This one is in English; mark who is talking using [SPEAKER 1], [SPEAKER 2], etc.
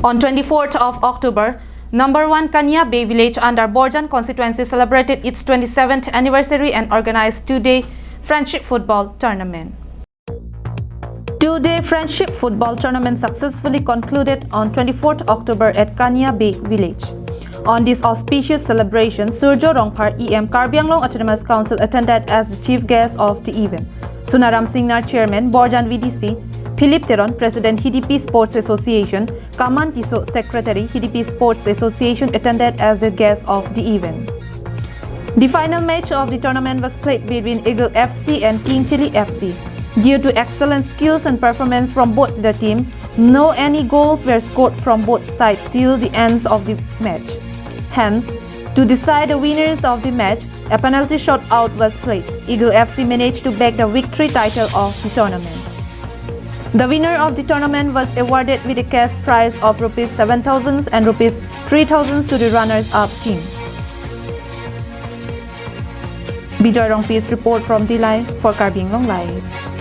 [SPEAKER 1] On 24th of October, number 1 Kania Bey Village under Borjan constituency celebrated its 27th anniversary and organized two-day friendship football tournament. Two-day friendship football tournament successfully concluded on 24th October at Kania Bey Village. On this auspicious celebration, Surjo Rongpar EM Karbi Anglong Autonomous Council attended as the chief guest of the event. Sunaram Singnar Chairman, Borjan VDC, Philip Teron, President HDP Sports Association, Kaman Tiso, Secretary HDP Sports Association attended as the guests of the event. The final match of the tournament was played between Eagle FC and King Chili FC. Due to excellent skills and performance from both the team, no any goals were scored from both sides till the end of the match. Hence, to decide the winners of the match, a penalty shootout was played. Eagle FC managed to bag the victory title of the tournament. The winner of the tournament was awarded with a cash prize of Rs 7,000 and Rs 3,000 to the runners-up team. Bijoy Rongpi's report from Dilai for Karbi Anglong Live.